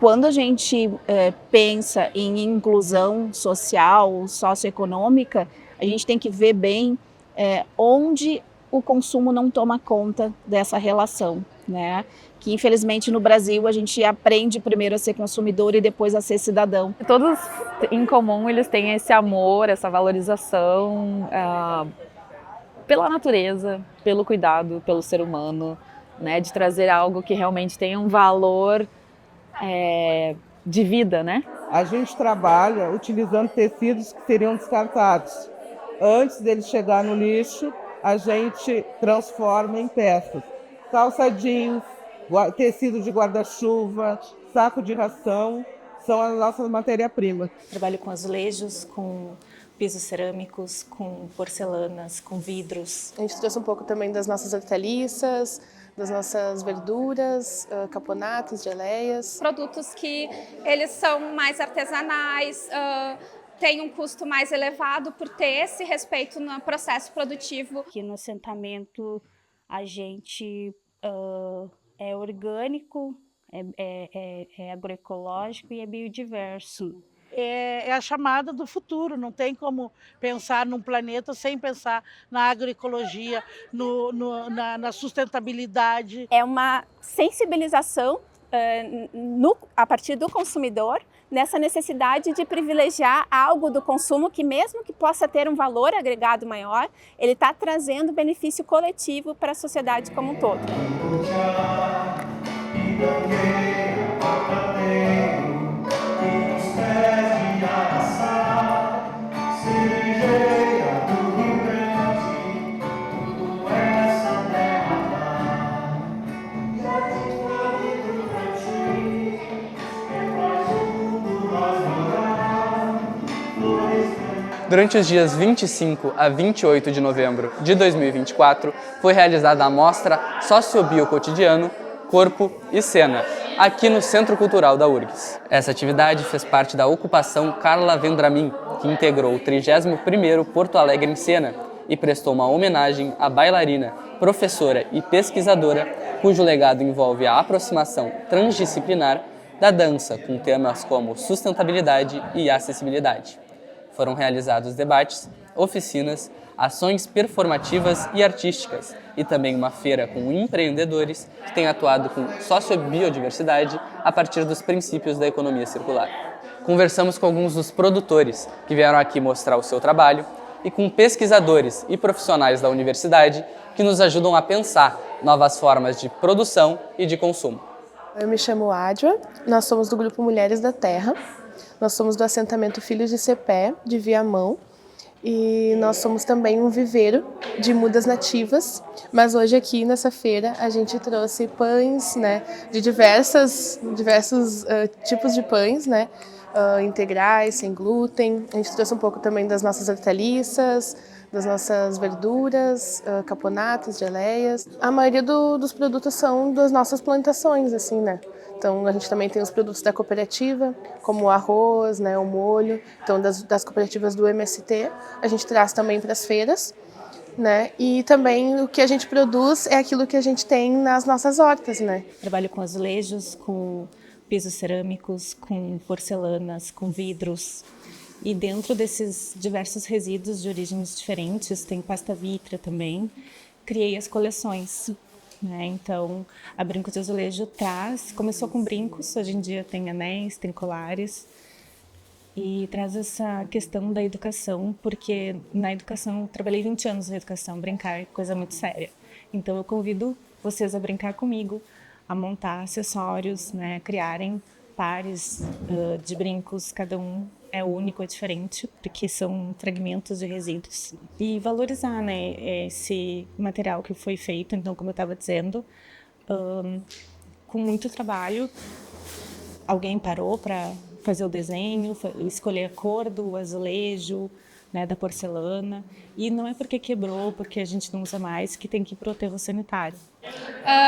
quando a gente pensa em inclusão social, socioeconômica, a gente tem que ver bem onde o consumo não toma conta dessa relação, né? Que infelizmente no Brasil a gente aprende primeiro a ser consumidor e depois a ser cidadão. Todos em comum eles têm esse amor, essa valorização pela natureza, pelo cuidado, pelo ser humano, né? De trazer algo que realmente tenha um valor de vida, né? A gente trabalha utilizando tecidos que seriam descartados. Antes dele chegar no lixo, a gente transforma em peças. Calça jeans, tecido de guarda-chuva, saco de ração, são as nossas matérias-primas. Trabalho com azulejos, com pisos cerâmicos, com porcelanas, com vidros. A gente trouxe um pouco também das nossas hortaliças, das nossas verduras, caponatos, geleias. Produtos que eles são mais artesanais, têm um custo mais elevado por ter esse respeito no processo produtivo. Aqui no assentamento a gente é orgânico, é agroecológico e é biodiverso. É a chamada do futuro, não tem como pensar num planeta sem pensar na agroecologia, na sustentabilidade. É uma sensibilização a partir do consumidor nessa necessidade de privilegiar algo do consumo que, mesmo que possa ter um valor agregado maior, ele está trazendo benefício coletivo para a sociedade como um todo. Durante os dias 25 a 28 de novembro de 2024, foi realizada a mostra Sociobiocotidiano, Corpo e Cena, aqui no Centro Cultural da URGS. Essa atividade fez parte da ocupação Carla Vendramin, que integrou o 31º Porto Alegre em Cena e prestou uma homenagem à bailarina, professora e pesquisadora, cujo legado envolve a aproximação transdisciplinar da dança com temas como sustentabilidade e acessibilidade. Foram realizados debates, oficinas, ações performativas e artísticas e também uma feira com empreendedores que têm atuado com sociobiodiversidade a partir dos princípios da economia circular. Conversamos com alguns dos produtores que vieram aqui mostrar o seu trabalho e com pesquisadores e profissionais da universidade que nos ajudam a pensar novas formas de produção e de consumo. Eu me chamo Adria, nós somos do Grupo Mulheres da Terra. Nós somos do assentamento Filhos de Cepé, de Viamão, e nós somos também um viveiro de mudas nativas, mas hoje aqui nessa feira a gente trouxe pães, né, de diversos tipos de pães, né, integrais, sem glúten. A gente trouxe um pouco também das nossas hortaliças, das nossas verduras, caponatos, geleias. A maioria dos produtos são das nossas plantações, assim, né? Então a gente também tem os produtos da cooperativa, como o arroz, né, o molho. Então das cooperativas do MST, a gente traz também para as feiras, né? E também o que a gente produz é aquilo que a gente tem nas nossas hortas, né? Trabalho com azulejos, com pisos cerâmicos, com porcelanas, com vidros. E dentro desses diversos resíduos de origens diferentes, tem pasta vítrea também, criei as coleções. Então, a Brincos de Azulejo começou com brincos, hoje em dia tem anéis, tem colares, e traz essa questão da educação, porque na educação, trabalhei 20 anos na educação, brincar é coisa muito séria. Então, eu convido vocês a brincar comigo, a montar acessórios, né, criarem pares de brincos, cada um é único, é diferente, porque são fragmentos de resíduos. E valorizar, né, esse material que foi feito, então, como eu estava dizendo, com muito trabalho, alguém parou para fazer o desenho, escolher a cor do azulejo, né, da porcelana, e não é porque quebrou, porque a gente não usa mais, que tem que ir para o aterro sanitário.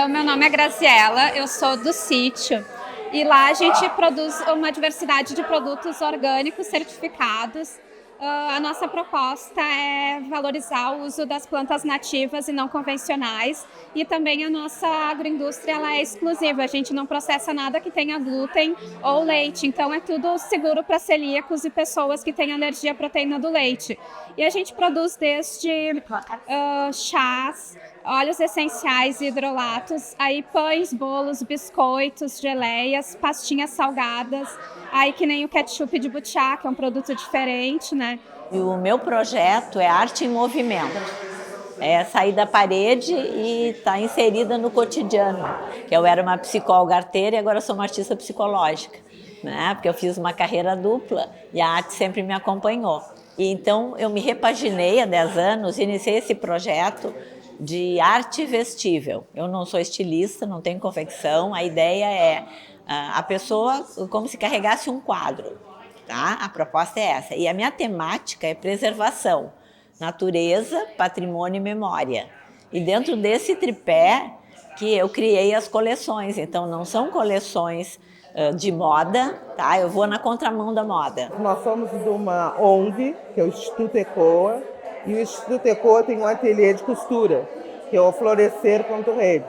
Meu nome é Graziela, eu sou do sítio. E lá a gente produz uma diversidade de produtos orgânicos certificados, A nossa proposta é valorizar o uso das plantas nativas e não convencionais, e também a nossa agroindústria ela é exclusiva, a gente não processa nada que tenha glúten ou leite, então é tudo seguro para celíacos e pessoas que têm alergia à proteína do leite. E a gente produz desde chás, óleos essenciais e hidrolatos, aí pães, bolos, biscoitos, geleias, pastinhas salgadas, aí que nem o ketchup de butiá, que é um produto diferente, né? E o meu projeto é arte em movimento. É sair da parede e estar inserida no cotidiano. Que eu era uma psicóloga arteira e agora sou uma artista psicológica, né? Porque eu fiz uma carreira dupla e a arte sempre me acompanhou. E então eu me repaginei há 10 anos e iniciei esse projeto de arte vestível. Eu não sou estilista, não tenho confecção, a ideia é a pessoa como se carregasse um quadro, tá? A proposta é essa. E a minha temática é preservação, natureza, patrimônio e memória. E dentro desse tripé que eu criei as coleções, então não são coleções de moda, tá? Eu vou na contramão da moda. Nós somos de uma ONG, que é o Instituto ECOA, e o Instituto ECOA tem um ateliê de costura, que é o Florescer Ponto Rede.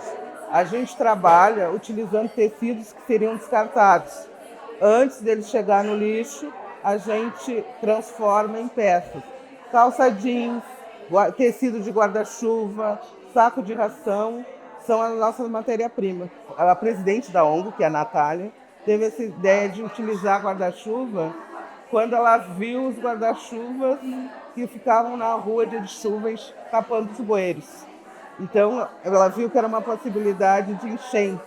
A gente trabalha utilizando tecidos que seriam descartados. Antes dele chegar no lixo, a gente transforma em peças. Calça jeans, tecido de guarda-chuva, saco de ração, são a nossa matéria-prima. A presidente da ONG, que é a Natália, teve essa ideia de utilizar guarda-chuva quando ela viu os guarda-chuvas que ficavam na rua de chuva tapando os bueiros. Então, ela viu que era uma possibilidade de enchente,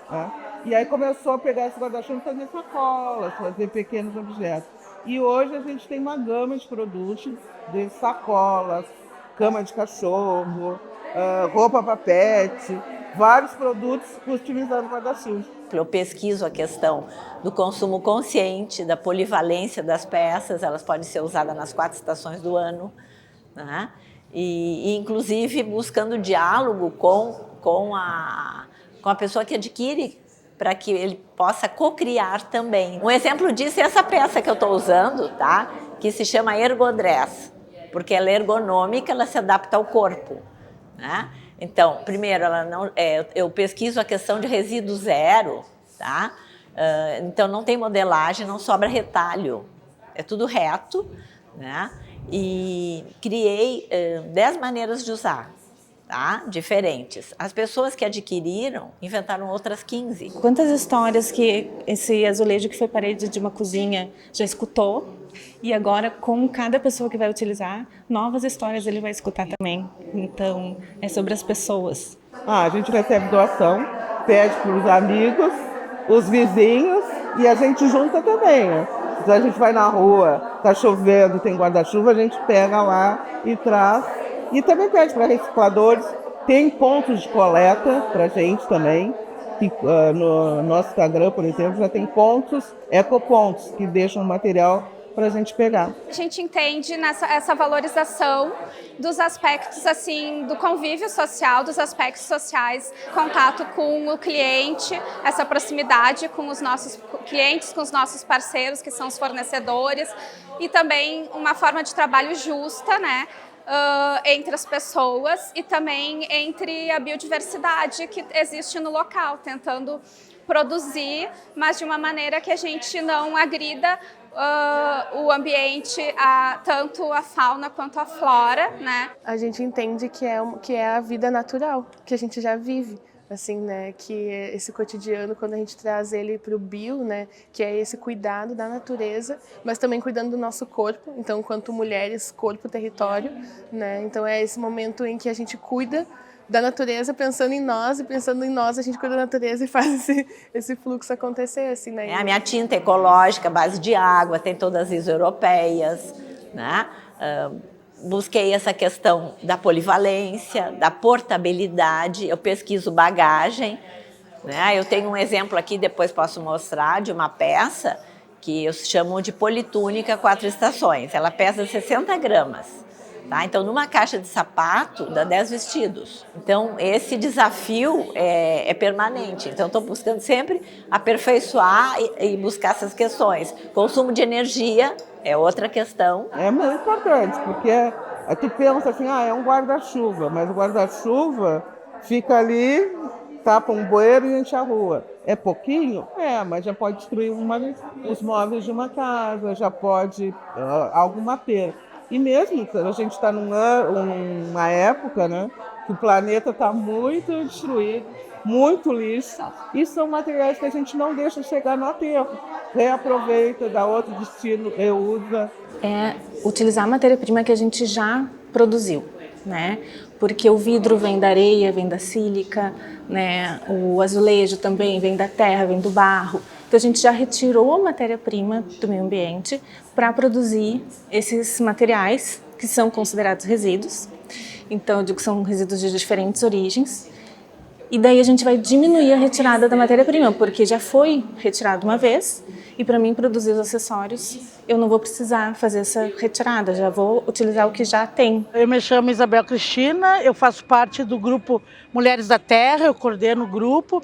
né? E aí começou a pegar esse guarda-chuva e fazer sacolas, fazer pequenos objetos. E hoje a gente tem uma gama de produtos, de sacolas, cama de cachorro, roupa para pet, vários produtos utilizando guarda-chuva. Eu pesquiso a questão do consumo consciente, da polivalência das peças, elas podem ser usadas nas 4 estações do ano, né? E inclusive buscando diálogo com a pessoa que adquire, para que ele possa cocriar também. Um exemplo disso é essa peça que eu estou usando, tá? Que se chama Ergodress, porque ela é ergonômica, ela se adapta ao corpo, né? Então, primeiro, eu pesquiso a questão de resíduo zero, tá? Então não tem modelagem, não sobra retalho, é tudo reto, né? E criei 10 maneiras de usar, tá? Diferentes. As pessoas que adquiriram inventaram outras 15. Quantas histórias que esse azulejo que foi parede de uma cozinha já escutou, e agora com cada pessoa que vai utilizar, novas histórias ele vai escutar também. Então, é sobre as pessoas. A gente recebe doação, pede para os amigos, os vizinhos, e a gente junta também, né? Então a gente vai na rua, tá chovendo, tem guarda-chuva, a gente pega lá e traz. E também pede para recicladores. Tem pontos de coleta para a gente também. No nosso Instagram, por exemplo, já tem pontos, ecopontos, que deixam material para a gente pegar. A gente entende essa valorização dos aspectos assim do convívio social, dos aspectos sociais, contato com o cliente, essa proximidade com os nossos clientes, com os nossos parceiros, que são os fornecedores, e também uma forma de trabalho justa, né? Entre as pessoas e também entre a biodiversidade que existe no local, tentando produzir, mas de uma maneira que a gente não agrida o ambiente, tanto a fauna quanto a flora, né? A gente entende que é a vida natural, que a gente já vive. Assim, né, que esse cotidiano, quando a gente traz ele para o bio, né, que é esse cuidado da natureza, mas também cuidando do nosso corpo, então, enquanto mulheres, corpo, território, né, então é esse momento em que a gente cuida da natureza pensando em nós, e pensando em nós a gente cuida da natureza e faz esse fluxo acontecer, assim, né. A minha tinta ecológica, base de água, tem todas as isopropeias, né, busquei essa questão da polivalência, da portabilidade, eu pesquiso bagagem, né? Eu tenho um exemplo aqui, depois posso mostrar, de uma peça que eu chamo de politúnica 4 estações. Ela pesa 60 gramas, tá? Então, numa caixa de sapato, dá 10 vestidos. Então, esse desafio é permanente. Então, estou buscando sempre aperfeiçoar e buscar essas questões. Consumo de energia, É outra questão. É muito importante, porque tu pensa assim, é um guarda-chuva, mas o guarda-chuva fica ali, tapa um bueiro e enche a rua. É pouquinho? Mas já pode destruir os móveis de uma casa, já pode alguma perda. E mesmo a gente está numa época, né, que o planeta está muito destruído, muito lixo, e são materiais que a gente não deixa chegar no aterro. Reaproveita, dá outro destino, reusa. É utilizar a matéria-prima que a gente já produziu, né? Porque o vidro vem da areia, vem da sílica, né? O azulejo também vem da terra, vem do barro. Então a gente já retirou a matéria-prima do meio ambiente para produzir esses materiais que são considerados resíduos. Então eu digo que são resíduos de diferentes origens. E daí a gente vai diminuir a retirada da matéria-prima, porque já foi retirado uma vez, e para mim produzir os acessórios, eu não vou precisar fazer essa retirada, já vou utilizar o que já tem. Eu me chamo Isabel Cristina, eu faço parte do grupo Mulheres da Terra, eu coordeno o grupo,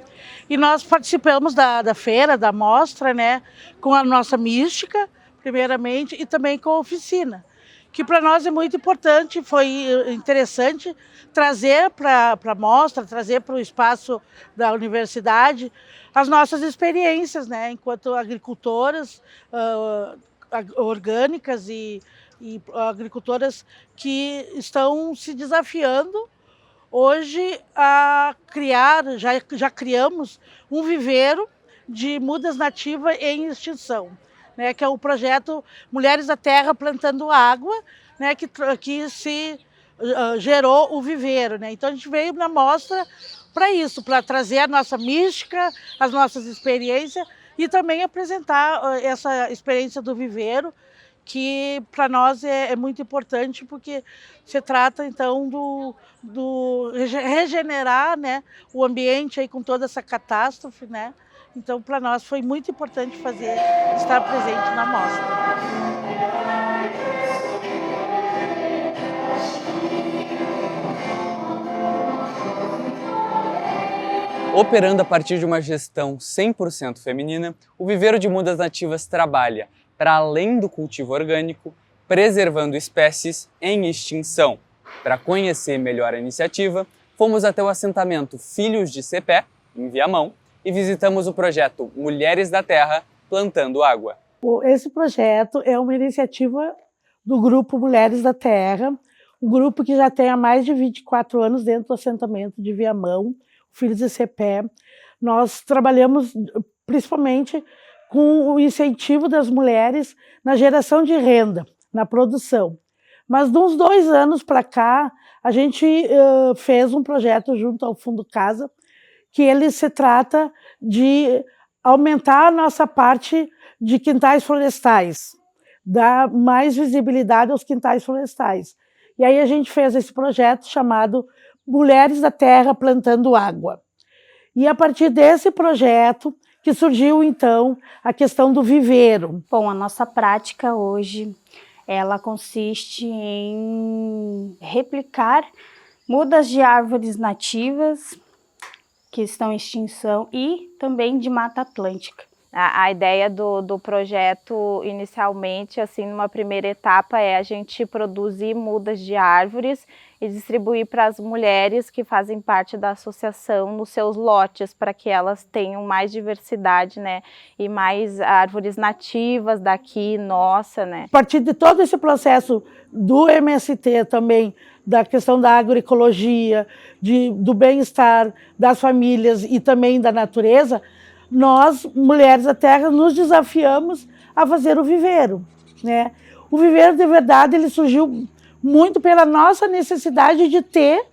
e nós participamos da feira, da mostra, né, com a nossa mística, primeiramente, e também com a oficina, que para nós é muito importante, foi interessante trazer para a mostra, trazer para o espaço da universidade as nossas experiências, né, enquanto agricultoras orgânicas e agricultoras que estão se desafiando hoje a criar, já criamos um viveiro de mudas nativas em extinção, né, que é o projeto Mulheres da Terra Plantando Água, né, que se gerou o viveiro, né? Então a gente veio na mostra para isso, para trazer a nossa mística, as nossas experiências e também apresentar essa experiência do viveiro, que para nós é muito importante, porque se trata então do regenerar, né, o ambiente aí com toda essa catástrofe, né? Então para nós foi muito importante estar presente na mostra. Operando a partir de uma gestão 100% feminina, o Viveiro de Mudas Nativas trabalha para além do cultivo orgânico, preservando espécies em extinção. Para conhecer melhor a iniciativa, fomos até o assentamento Filhos de Cepé, em Viamão, e visitamos o projeto Mulheres da Terra Plantando Água. Esse projeto é uma iniciativa do grupo Mulheres da Terra, um grupo que já tem há mais de 24 anos dentro do assentamento de Viamão, Filhos de Cepé. Nós trabalhamos principalmente com o incentivo das mulheres na geração de renda, na produção. Mas de uns 2 anos para cá, a gente fez um projeto junto ao Fundo Casa, que ele se trata de aumentar a nossa parte de quintais florestais, dar mais visibilidade aos quintais florestais. E aí a gente fez esse projeto chamado Mulheres da Terra Plantando Água. E a partir desse projeto que surgiu, então, a questão do viveiro. Bom, a nossa prática hoje, ela consiste em replicar mudas de árvores nativas que estão em extinção e também de Mata Atlântica. A ideia do projeto, inicialmente, assim, numa primeira etapa, é a gente produzir mudas de árvores e distribuir para as mulheres que fazem parte da associação nos seus lotes, para que elas tenham mais diversidade, né, e mais árvores nativas daqui, nossa, né. A partir de todo esse processo do MST também, da questão da agroecologia, do bem-estar das famílias e também da natureza, nós, Mulheres da Terra, nos desafiamos a fazer o viveiro, né? O viveiro, de verdade, ele surgiu muito pela nossa necessidade de ter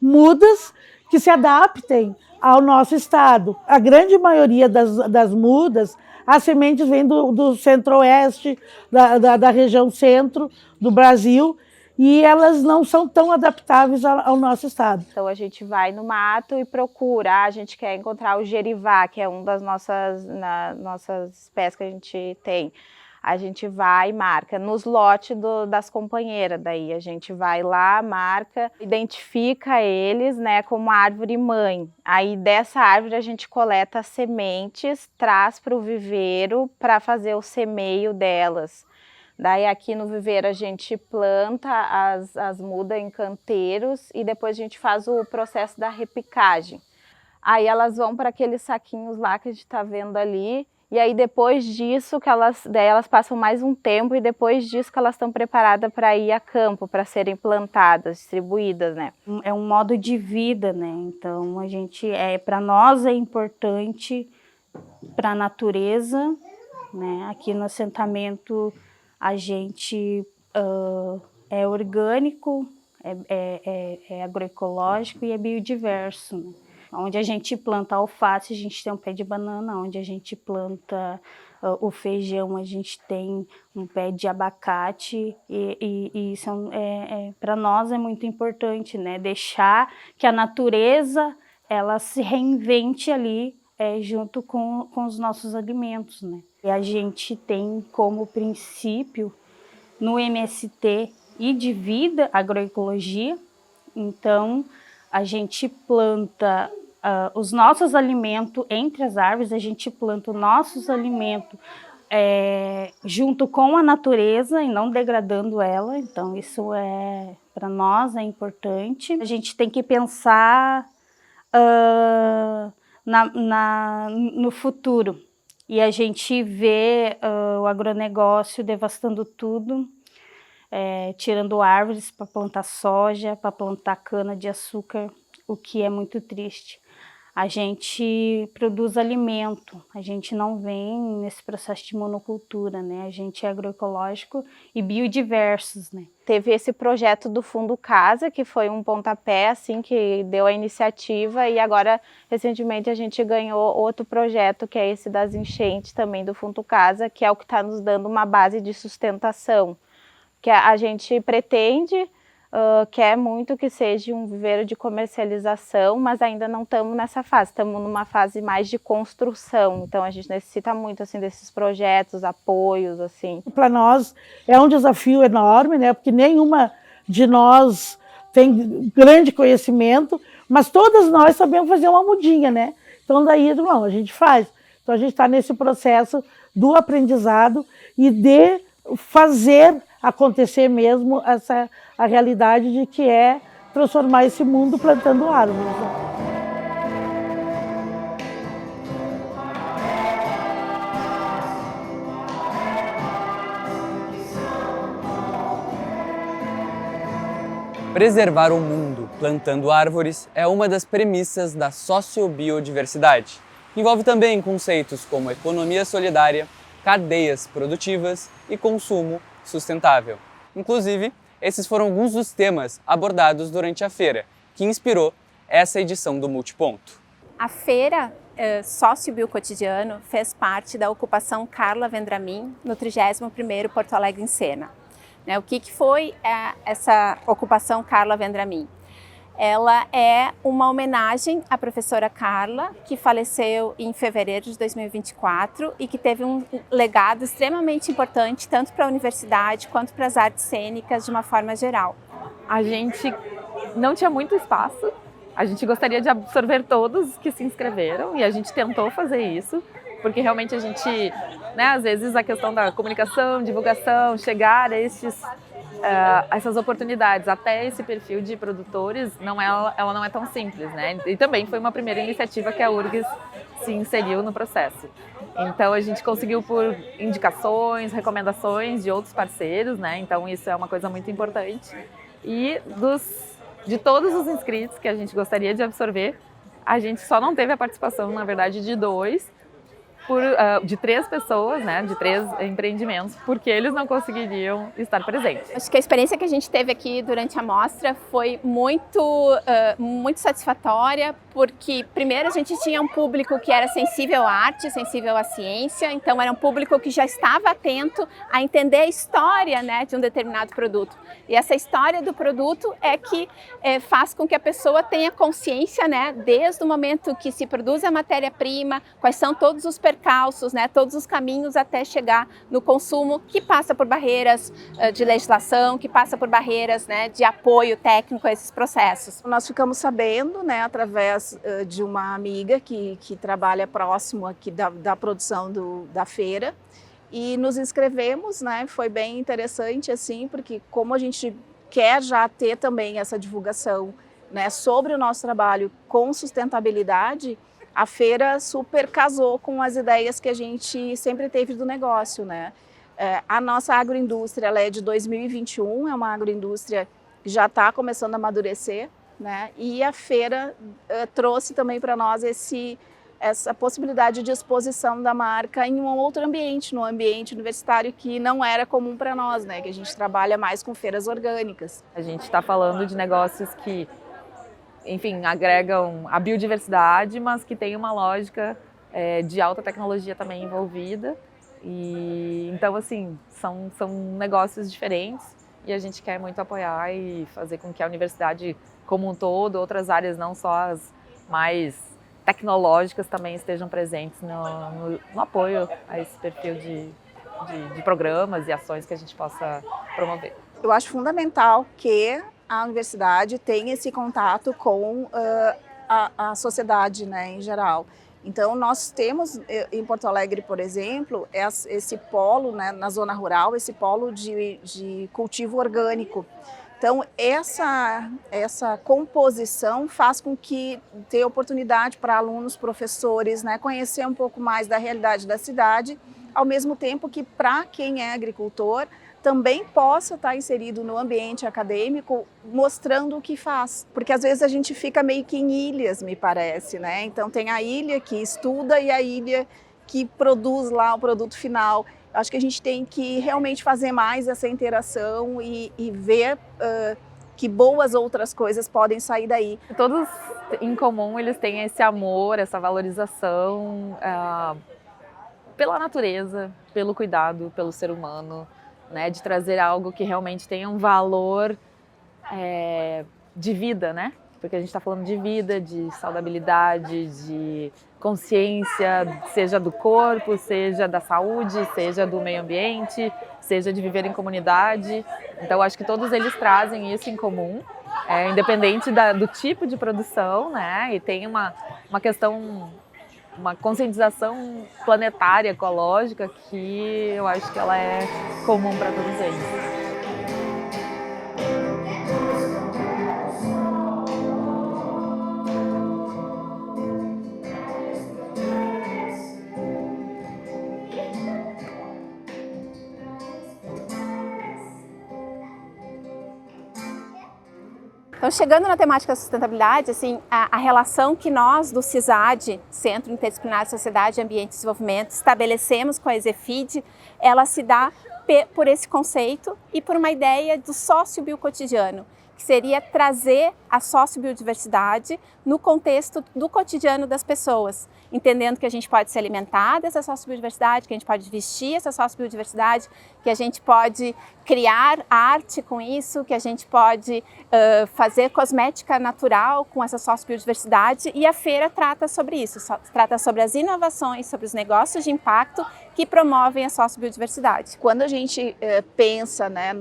mudas que se adaptem ao nosso estado. A grande maioria das mudas, as sementes vêm do centro-oeste, da região centro do Brasil, e elas não são tão adaptáveis ao nosso estado. Então a gente vai no mato e procura, a gente quer encontrar o gerivá, que é uma das nossas espécies que a gente tem. A gente vai e marca nos lotes das companheiras, daí a gente vai lá, marca, identifica eles, né, como árvore mãe. Aí dessa árvore a gente coleta sementes, traz para o viveiro para fazer o semeio delas. Daí aqui no viveiro a gente planta as mudas em canteiros e depois a gente faz o processo da repicagem. Aí elas vão para aqueles saquinhos lá que a gente está vendo ali, e aí depois disso daí elas passam mais um tempo e depois disso que elas estão preparadas para ir a campo, para serem plantadas, distribuídas, né? É um modo de vida, né? Então para nós é importante para a natureza, né? Aqui no assentamento a gente é orgânico, é agroecológico e é biodiverso, né? Onde a gente planta alface, a gente tem um pé de banana. Onde a gente planta o feijão, a gente tem um pé de abacate. E isso para nós é muito importante, né? Deixar que a natureza ela se reinvente ali junto com os nossos alimentos, né? E a gente tem como princípio no MST e de vida agroecologia. Então a gente planta os nossos alimentos entre as árvores, a gente planta os nossos alimentos junto com a natureza e não degradando ela. Então isso para nós é importante. A gente tem que pensar no futuro, e a gente vê o agronegócio devastando tudo, tirando árvores para plantar soja, para plantar cana de açúcar, o que é muito triste. A gente produz alimento, a gente não vem nesse processo de monocultura, né? A gente é agroecológico e biodiversos, né? Teve esse projeto do Fundo Casa, que foi um pontapé, assim, que deu a iniciativa, e agora, recentemente, a gente ganhou outro projeto, que é esse das enchentes também do Fundo Casa, que é o que está nos dando uma base de sustentação, que a gente pretende, quer muito que seja um viveiro de comercialização, mas ainda não estamos nessa fase, estamos numa fase mais de construção, então a gente necessita muito assim desses projetos, apoios, assim. Para nós é um desafio enorme, né? Porque nenhuma de nós tem grande conhecimento, mas todas nós sabemos fazer uma mudinha, né? Então daí não, a gente faz. Então a gente está nesse processo do aprendizado e de fazer acontecer mesmo a realidade de que é transformar esse mundo plantando árvores. Preservar o mundo plantando árvores é uma das premissas da sociobiodiversidade. Envolve também conceitos como economia solidária, cadeias produtivas e consumo sustentável. Inclusive, esses foram alguns dos temas abordados durante a feira, que inspirou essa edição do Multiponto. A feira Sociobiocotidiano fez parte da ocupação Carla Vendramin no 31º Porto Alegre em Cena. O que foi essa ocupação Carla Vendramin? Ela é uma homenagem à professora Carla, que faleceu em fevereiro de 2024 e que teve um legado extremamente importante tanto para a universidade quanto para as artes cênicas de uma forma geral. A gente não tinha muito espaço, a gente gostaria de absorver todos que se inscreveram e a gente tentou fazer isso, porque realmente a gente, às vezes a questão da comunicação, divulgação, chegar a essas oportunidades até esse perfil de produtores, ela não é tão simples, né? E também foi uma primeira iniciativa que a URGS se inseriu no processo. Então a gente conseguiu por indicações, recomendações de outros parceiros, né? Então isso é uma coisa muito importante. E de todos os inscritos que a gente gostaria de absorver, a gente só não teve a participação, na verdade, de 2, de 3 pessoas, né, de 3 empreendimentos, porque eles não conseguiriam estar presentes. Acho que a experiência que a gente teve aqui durante a mostra foi muito satisfatória, porque primeiro a gente tinha um público que era sensível à arte, sensível à ciência, então era um público que já estava atento a entender a história, né, de um determinado produto. E essa história do produto é que faz com que a pessoa tenha consciência, né, desde o momento que se produz a matéria-prima, quais são todos os percalços, né, todos os caminhos até chegar no consumo, que passa por barreiras de legislação, que passa por barreiras, né, de apoio técnico a esses processos. Nós ficamos sabendo, né, através de uma amiga que trabalha próximo aqui da produção da feira, e nos inscrevemos, né? Foi bem interessante, assim, porque como a gente quer já ter também essa divulgação, né, sobre o nosso trabalho com sustentabilidade, a feira super casou com as ideias que a gente sempre teve do negócio, né? A nossa agroindústria, ela é de 2021, é uma agroindústria que já está começando a amadurecer, né? E a feira trouxe também para nós essa possibilidade de exposição da marca em um outro ambiente, no ambiente universitário que não era comum para nós, né? Que a gente trabalha mais com feiras orgânicas. A gente está falando de negócios que, enfim, agregam a biodiversidade, mas que tem uma lógica de alta tecnologia também envolvida. E então, assim, são negócios diferentes e a gente quer muito apoiar e fazer com que a universidade como um todo, outras áreas não só as mais tecnológicas também estejam presentes no apoio a esse perfil de programas e ações que a gente possa promover. Eu acho fundamental que a universidade tenha esse contato com a sociedade, né, em geral. Então, nós temos em Porto Alegre, por exemplo, esse polo, né, na zona rural, esse polo de cultivo orgânico. Então, essa composição faz com que dê oportunidade para alunos, professores, né, conhecer um pouco mais da realidade da cidade, ao mesmo tempo que, para quem é agricultor, também possa estar inserido no ambiente acadêmico, mostrando o que faz. Porque às vezes a gente fica meio que em ilhas, me parece, né? Então tem a ilha que estuda e a ilha que produz lá o produto final. Acho que a gente tem que realmente fazer mais essa interação e ver que boas outras coisas podem sair daí. Todos em comum eles têm esse amor, essa valorização pela natureza, pelo cuidado, pelo ser humano, né, de trazer algo que realmente tenha um valor de vida, né? Porque a gente está falando de vida, de saudabilidade, de consciência, seja do corpo, seja da saúde, seja do meio ambiente, seja de viver em comunidade. Então, acho que todos eles trazem isso em comum, independente do tipo de produção, né? E tem uma questão, uma conscientização planetária, ecológica, que eu acho que ela é comum para todos eles. Então, chegando na temática da sustentabilidade, assim, a relação que nós do CISAD, Centro Interdisciplinar de Sociedade, Ambiente e Desenvolvimento, estabelecemos com a EZEFID, ela se dá por esse conceito e por uma ideia do sócio-biocotidiano, que seria trazer a sociobiodiversidade no contexto do cotidiano das pessoas, entendendo que a gente pode se alimentar dessa sociobiodiversidade, que a gente pode vestir essa sociobiodiversidade, que a gente pode criar arte com isso, que a gente pode fazer cosmética natural com essa sociobiodiversidade, e a feira trata sobre isso, trata sobre as inovações, sobre os negócios de impacto que promovem a sociobiodiversidade. Quando a gente pensa, né,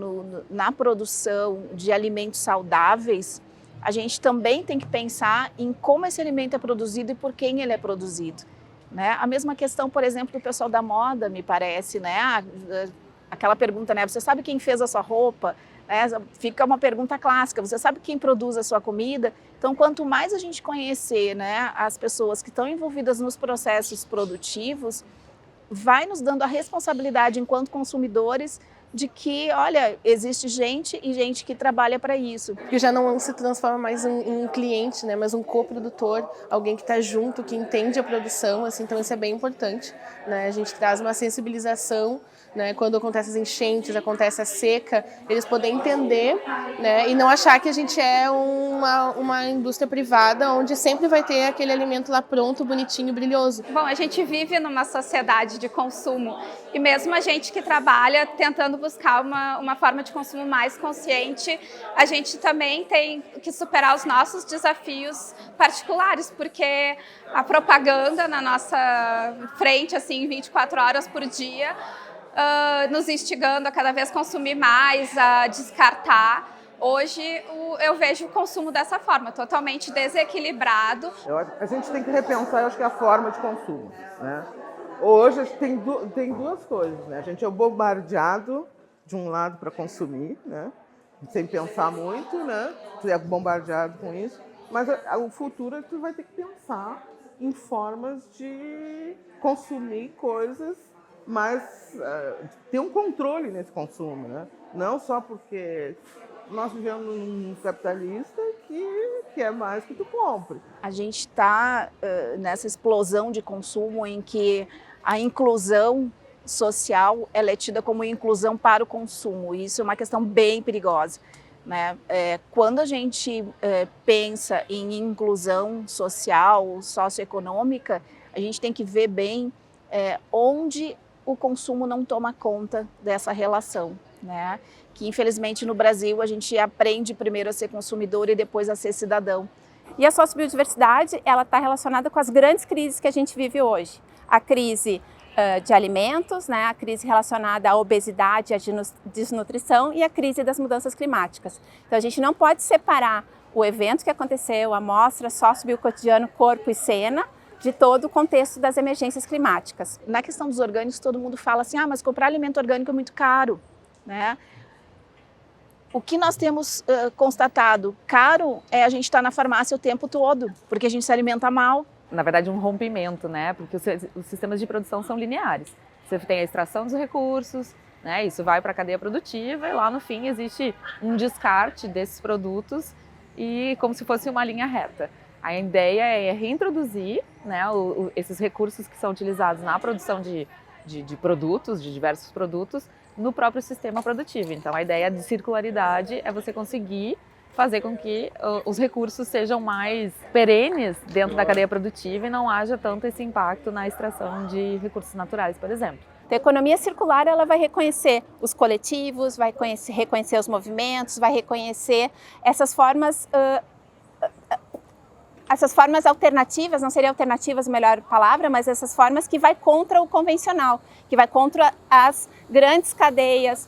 na produção de alimentos saudáveis, a gente também tem que pensar em como esse alimento é produzido e por quem ele é produzido, né? A mesma questão, por exemplo, do pessoal da moda, me parece, né? Aquela pergunta, né? Você sabe quem fez a sua roupa? Fica uma pergunta clássica. Você sabe quem produz a sua comida? Então, quanto mais a gente conhecer, né, as pessoas que estão envolvidas nos processos produtivos, vai nos dando a responsabilidade enquanto consumidores de que, olha, existe gente e gente que trabalha para isso. Que já não se transforma mais em um cliente, né, mas um coprodutor, alguém que está junto, que entende a produção, assim, então isso é bem importante, né? A gente traz uma sensibilização, né, quando acontece as enchentes, acontece a seca, eles poderem entender, né, e não achar que a gente é uma indústria privada onde sempre vai ter aquele alimento lá pronto, bonitinho, brilhoso. Bom, a gente vive numa sociedade de consumo e mesmo a gente que trabalha tentando buscar uma forma de consumo mais consciente, a gente também tem que superar os nossos desafios particulares, porque a propaganda na nossa frente, assim, 24 horas por dia, nos instigando a cada vez consumir mais, a descartar. Hoje eu vejo o consumo dessa forma, totalmente desequilibrado. A gente tem que repensar, eu acho que a forma de consumo, né? Hoje tem duas coisas, né? A gente é bombardeado de um lado para consumir, né? Sem pensar muito, né? Tu é bombardeado com isso, mas o futuro é que tu vai ter que pensar em formas de consumir coisas, mas ter um controle nesse consumo, né? Não só porque nós vivemos num capitalista que é mais que tu compre. A gente está nessa explosão de consumo em que a inclusão social ela é tida como inclusão para o consumo. E isso é uma questão bem perigosa, né? Quando a gente pensa em inclusão social, socioeconômica, a gente tem que ver bem onde o consumo não toma conta dessa relação, né? Que infelizmente no Brasil a gente aprende primeiro a ser consumidor e depois a ser cidadão. E a sociobiodiversidade, ela está relacionada com as grandes crises que a gente vive hoje. A crise de alimentos, né, a crise relacionada à obesidade, à desnutrição e a crise das mudanças climáticas. Então a gente não pode separar o evento que aconteceu, a mostra Sócio-Biocotidiano Corpo e Cena, de todo o contexto das emergências climáticas. Na questão dos orgânicos, todo mundo fala assim, mas comprar alimento orgânico é muito caro, né? O que nós temos constatado caro é a gente estar na farmácia o tempo todo, porque a gente se alimenta mal. Na verdade, um rompimento, né? Porque os sistemas de produção são lineares. Você tem a extração dos recursos, né? Isso vai para a cadeia produtiva e lá no fim existe um descarte desses produtos e como se fosse uma linha reta. A ideia é reintroduzir, né, esses recursos que são utilizados na produção de produtos, de diversos produtos, no próprio sistema produtivo. Então a ideia de circularidade é você conseguir fazer com que os recursos sejam mais perenes dentro da cadeia produtiva e não haja tanto esse impacto na extração de recursos naturais, por exemplo. A economia circular ela vai reconhecer os coletivos, vai reconhecer os movimentos, vai reconhecer essas formas alternativas, não seria alternativas a melhor palavra, mas essas formas que vai contra o convencional, que vai contra as grandes cadeias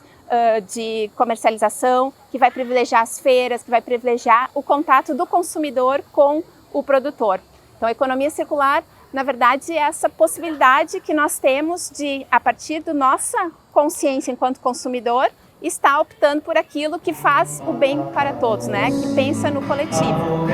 de comercialização, que vai privilegiar as feiras, que vai privilegiar o contato do consumidor com o produtor. Então a economia circular, na verdade, é essa possibilidade que nós temos de, a partir da nossa consciência enquanto consumidor, estar optando por aquilo que faz o bem para todos, né? Que pensa no coletivo.